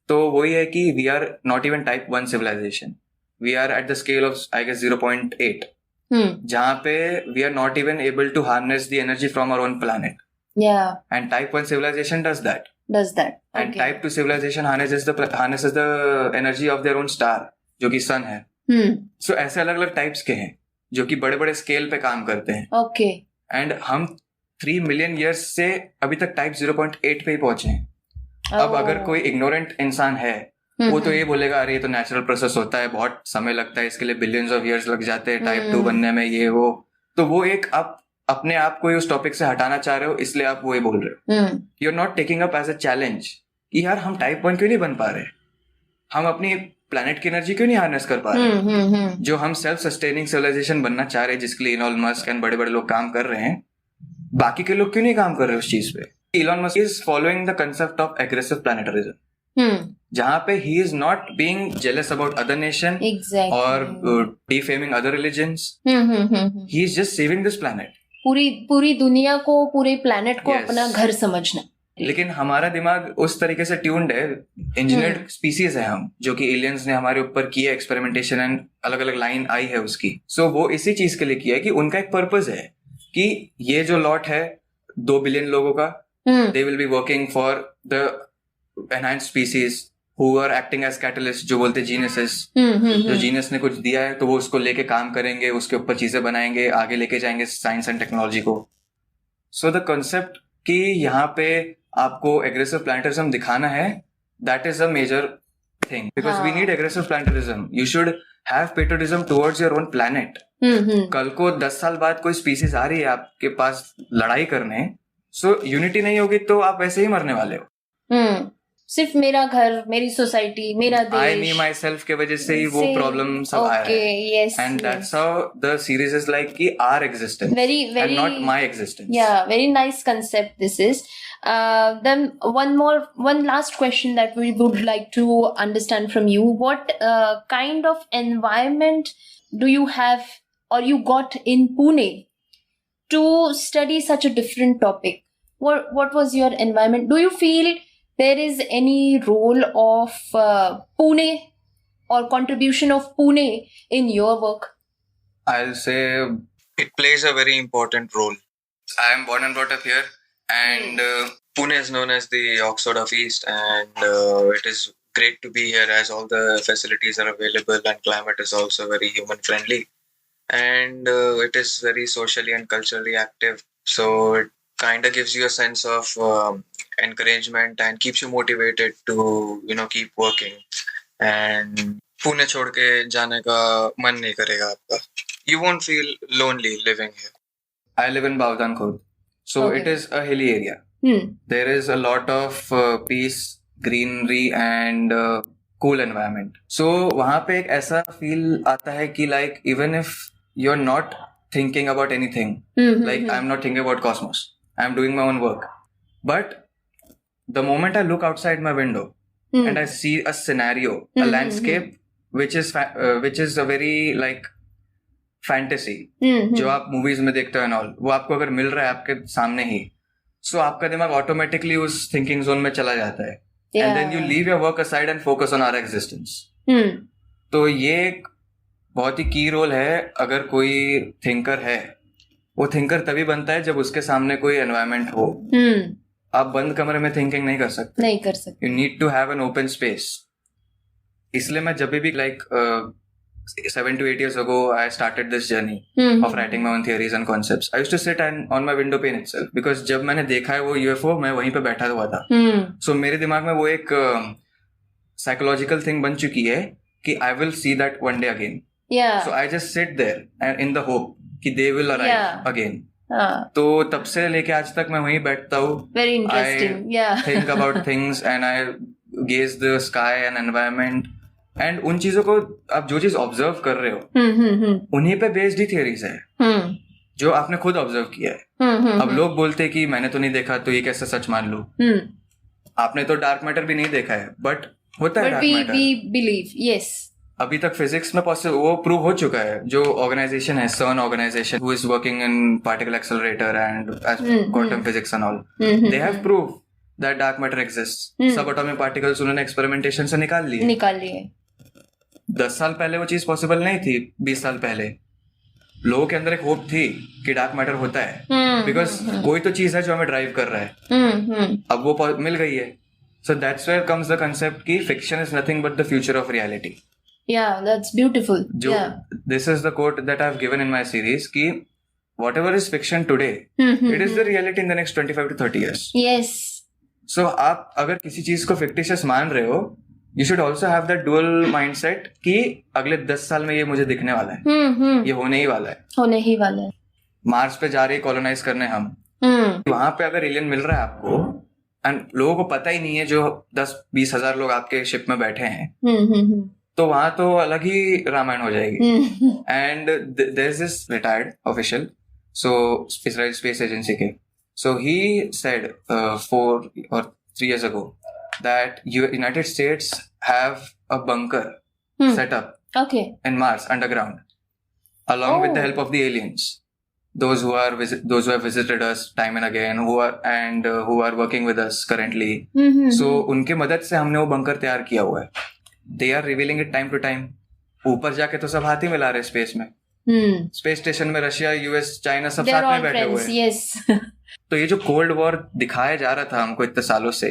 तो वही है कि we are not even type 1 civilisation. We are at the scale of I guess 0.8, जहाँ पे we are not even able to harness the energy from our own planet. And type 1 civilisation does that. And type 2 civilisation harnesses the energy of their own star, जो कि सन है. सो ऐसे अलग अलग types के हैं जो कि बड़े बड़े स्केल पे काम करते हैं. ओके. एंड हम 3 मिलियन ईयर्स से अभी तक टाइप 0.8 पे ही पहुंचे हैं. अब अगर कोई इग्नोरेंट इंसान है, वो तो ये बोलेगा अरे ये तो नेचुरल प्रोसेस होता है, बहुत समय लगता है, इसके लिए बिलियंस ऑफ ईयर्स लग जाते हैं टाइप 2 बनने में, ये वो. तो वो एक आप अपने आप को उस टॉपिक से हटाना चाह रहे हो, इसलिए आप वो ये बोल रहे हो. You are not taking up as a challenge कि यार हम टाइप 1 क्यों नहीं बन पा रहे, हम अपनी प्लैनेट की एनर्जी क्यों नहीं हार्नेस कर पा रहे. जो हम सेल्फ सस्टेनिंग सिविलाइजेशन बनना चाह रहे हैं, जिसके लिए इलॉन मस्क एंड बड़े बड़े लोग काम कर रहे हैं, बाकी के लोग क्यों नहीं काम कर रहे उस चीज पे. Elon Musk is following the concept of aggressive planetarism, जहाँ पे he is not being jealous about other nation और defaming other religions. He is just saving this planet. पूरी दुनिया को, पूरे प्लैनेट को अपना घर समझना. लेकिन हमारा दिमाग उस तरीके से ट्यून्ड है. इंजीनियर्ड स्पीसीज है हम, जो कि एलियंस ने हमारे ऊपर किया एक्सपेरिमेंटेशन एंड अलग अलग लाइन आई है उसकी. सो वो इसी चीज के लिए किया है कि उनका एक पर्पस है कि ये जो लॉट है 2 बिलियन लोगों का, they will be working for the enhanced species who are acting as catalyst, जो बोलते geniuses, जो जीनियस ने कुछ दिया है तो वो उसको लेके काम करेंगे, उसके ऊपर चीजें बनाएंगे, आगे लेके जाएंगे साइंस एंड टेक्नोलॉजी को. सो द कंसेप्ट कि यहाँ पे आपको एग्रेसिव प्लांटरिज्म दिखाना है, that is a major thing, because we need aggressive planetarism. You should have patriotism towards your own planet. कल को 10 साल बाद कोई स्पीसीज आ रही है आपके पास लड़ाई करने, सो यूनिटी नहीं होगी तो आप वैसे ही मरने वाले हो. सिर्फ मेरा घर, मेरी सोसाइटी, मेरा देश, आई मी माई सेल्फ के वजह से ही वो प्रॉब्लम सब आ रहा है. And that's how the series is like कि our existence and not my existence. Yeah, very nice concept this is. Then one last question that we would like to understand from you. What kind of environment do you have or you got in Pune to study such a different topic? What was your environment? Do you feel there is any role of Pune or contribution of Pune in your work? I'll say It plays a very important role. I am born and brought up here, and Pune is known as the Oxford of East, and it is great to be here as all the facilities are available, and climate is also very human friendly, and it is very socially and culturally active. So it kind of gives you a sense of encouragement and keeps you motivated to keep working. And Pune छोड़ के जाने का मन नहीं करेगा आपका. You won't feel lonely living here. I live in Bavdan Khurd, so Okay. it is a hilly area. There is a lot of peace, greenery and cool environment. So वहाँ पे एक ऐसा feel आता है कि like even if you're not thinking about anything, like I'm not thinking about cosmos, I'm doing my own work, but the moment I look outside my window and I see a scenario, a landscape which is a very like fantasy, जो आप movies में देखते हो and all, वो आपको अगर मिल रहा है आपके सामने ही, so आपका दिमाग automatically उस thinking zone में चला जाता है. And then you leave your work aside and focus on our existence. तो ये एक बहुत ही की रोल है. अगर कोई थिंकर है, वो थिंकर तभी बनता है जब उसके सामने कोई एनवायरनमेंट हो. आप बंद कमरे में थिंकिंग नहीं कर सकते. You need to have an open space. इसलिए मैं जब भी like 7 to 8 years ago I started this journey of writing my own theories and concepts. I used to sit on my window pane itself, because जब मैंने देखा है वो UFO, मैं वहीं पे बैठा हुआ था. So मेरे दिमाग में वो एक psychological thing बन चुकी है कि I will see that one day again. So I just sit there and in the hope कि they will arrive again. तो तब से लेके आज तक मैं वहीं बैठता हूँ. Very interesting. I think about things and I gaze the sky and environment. And उन चीजों को आप जो चीज ऑब्जर्व कर रहे हो उन्हीं पे बेस्ड ही थियरीज है जो आपने खुद ऑब्जर्व किया है. अब लोग बोलते हैं कि मैंने तो नहीं देखा तो ये कैसे सच मान लूं. आपने तो डार्क मैटर भी नहीं देखा है, बट होता है dark matter. we believe, yes. अभी तक फिजिक्स में वो प्रूव हो चुका है. जो ऑर्गेनाइजेशन है, CERN organisation, who is working in particle accelerator and quantum physics and all, they have prove that dark matter exists. Subatomic particles उन्होंने एक्सपेरिमेंटेशन से निकाल लिए. 10 साल पहले वो चीज पॉसिबल नहीं थी. 20 साल पहले लोगों के अंदर एक होप थी कि डार्क मैटर होता है, बिकॉज कोई तो चीज है जो हमें ड्राइव कर रहा है. अब वो मिल गई है. So that's where comes the concept कि fiction is nothing but the future of reality. Yeah, that's beautiful. This is the quote that I've given in my series कि whatever is fiction today, it is the reality in the next 25 to 30 years. Yes. So आप अगर किसी चीज को fictitious मान रहे हो, you should also have that dual mindset कि अगले 10 साल में ये मुझे दिखने वाला है, ये होने ही वाला है. मार्स पे जा रही कॉलोनाइज करने हम, वहां पे अगर एलियन मिल रहा है आपको एंड लोगों को पता ही नहीं है, जो 10-20 हजार लोग आपके शिप में बैठे हैं, तो वहां तो अलग ही रामायण हो जाएगी. And there is this retired official, so Israel space agency के, so he said 4 or 3 years ago that United States have a bunker set up in Mars underground, along with the help of the aliens, those who have visited us time and again, who are working with us currently. So उनके मदद से हमने वो bunker तैयार किया हुआ है. They are revealing it time to time. ऊपर जाके तो सब हाथ ही मिला रहे स्पेस में. स्पेस स्टेशन में रशिया, US, चाइना सब साथ में बैठे हुए हैं. Yes. तो ये जो कोल्ड वॉर दिखाया जा रहा था हमको इतने सालों से,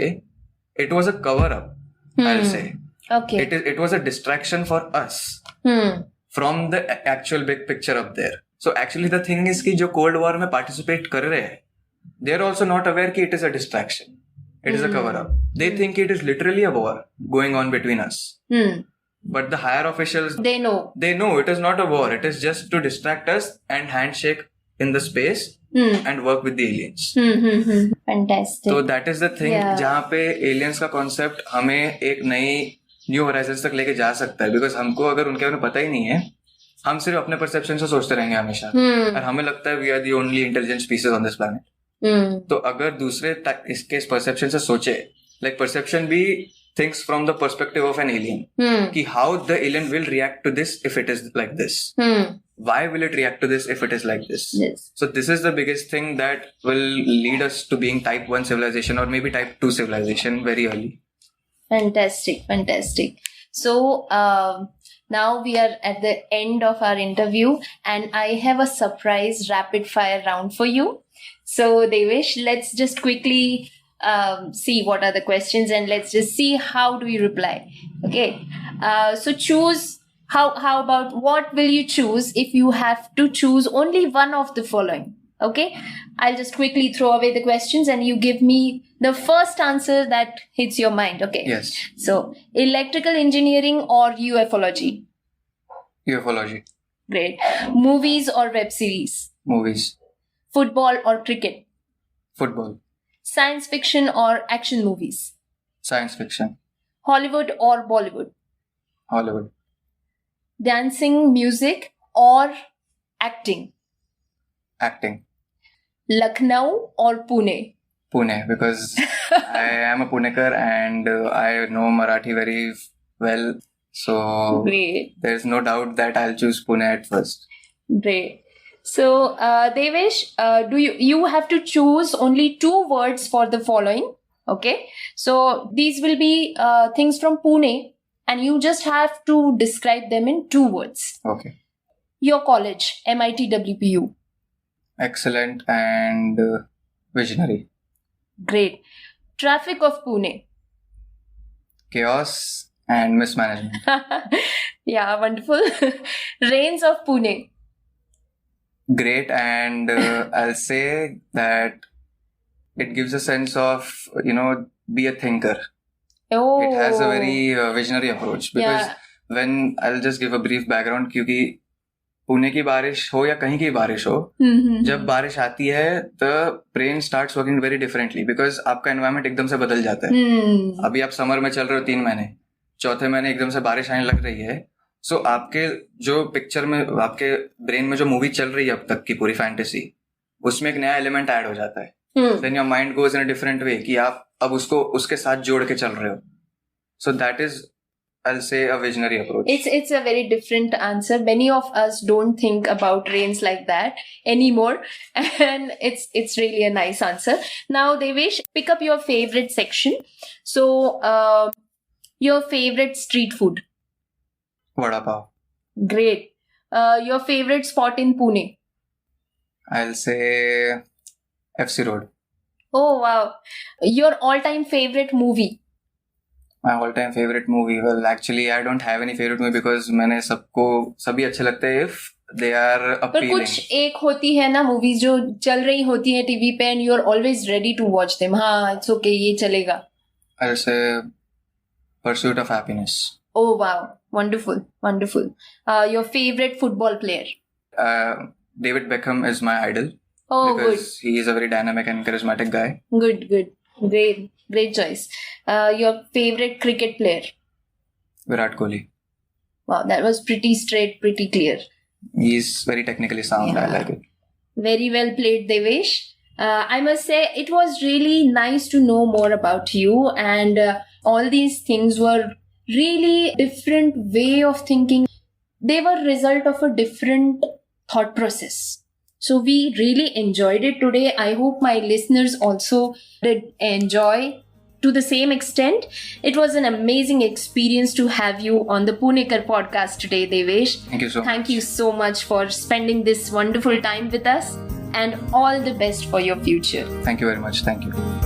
it was a cover up I'll say. Okay. It was a distraction for us from the actual big picture up there. So actually the thing is कि जो Cold War में participate कर रहे हैं, they are also not aware कि it is a distraction. It is a cover-up. They think it is literally a war going on between us. But the higher officials, They know. it is not a war. It is just to distract us and handshake in the space and work with the aliens. Fantastic. So that is the thing Yeah. जहाँ पे aliens का concept हमें एक नई new Horizons तक लेके जा सकता है. बिकॉज हमको अगर उनके बारे में पता ही नहीं है, हम सिर्फ अपने परसेप्शन से सोचते रहेंगे हमेशा, और हमें लगता है we are the only intelligent species on this planet. तो अगर दूसरे इसके परसेप्शन से सोचे, लाइक परसेप्शन भी thinks from the perspective of an alien कि how the alien will react to this if it is like this, why will it react to this if it is like this? Yes. So this is the biggest thing that will lead us to being type 1 civilization or maybe type 2 civilization very early. Fantastic. So now we are at the end of our interview, and I have a surprise rapid fire round for you. So Devesh, let's just quickly see what are the questions, and let's just see how do you reply. Okay. So choose. How about what will you choose if you have to choose only one of the following? Okay, I'll just quickly throw away the questions and you give me the first answer that hits your mind. Okay. Yes. So electrical engineering or ufology? Ufology. Great. Movies or web series? Movies. Football or cricket? Football. Science fiction or action movies? Science fiction. Hollywood or Bollywood? Hollywood. Dancing, music or acting? Acting. Lucknow or Pune? Pune, because I am a Punekar and I know Marathi very well. So Great. there's no doubt that I'll choose Pune at first. Great. So, Devesh, do you have to choose only 2 words for the following? Okay. So these will be things from Pune, and you just have to describe them in 2 words. Okay. Your college, MIT WPU. Excellent and visionary. Great. Traffic of Pune. Chaos and mismanagement. Yeah, wonderful. Rains of Pune. Great, and I'll say that it gives a sense of, be a thinker. Oh. It has a very visionary approach, because when I'll just give a brief background, क्योंकि पुणे की बारिश हो या कहीं की बारिश हो, जब बारिश आती है the brain starts working very differently, because आपका environment एकदम से बदल जाता है. अभी आप समर में चल रहे हो 3 महीने, चौथे महीने एकदम से बारिश आने लग रही है. सो आपके जो पिक्चर में, आपके ब्रेन में जो मूवी चल रही है अब तक की पूरी फैंटेसी, उसमें एक नया एलिमेंट ऐड हो जाता है. Then your mind goes in a different way कि आप अब उसको उसके साथ जोड़ के चल रहे हो. So that is, I'll say, a visionary approach. It's a very different answer. Many of us don't think about rains like that anymore, and it's really a nice answer. Now, Devesh, pick up your favorite section. So, your favorite street food. Vada pav. Great. Your favorite spot in Pune. I'll say FC Road. Oh wow. Your all-time favorite movie. My all-time favorite movie. Well, actually, I don't have any favorite movie because मैंने सभी अच्छे लगते हैं if they are पर appealing. कुछ एक होती है ना मूवीज जो चल रही होती है टीवी पे and you are always ready to watch them. हाँ, it's okay, ये चलेगा. I'll say Pursuit of Happiness. Oh wow, wonderful. Your favorite football player. David Beckham is my idol. Oh, because he is a very dynamic and charismatic guy. good. Great choice. Your favorite cricket player. Virat Kohli. Wow, that was pretty straight, pretty clear. He's very technically sound. Yeah. I like it. Very well played, Devesh. I must say it was really nice to know more about you, and all these things were really different way of thinking. They were result of a different thought process. So we really enjoyed it today. I hope my listeners also did enjoy to the same extent. It was an amazing experience to have you on the Punekar podcast today, Devesh. Thank you so much. Thank you so much for spending this wonderful time with us, and all the best for your future. Thank you very much. Thank you.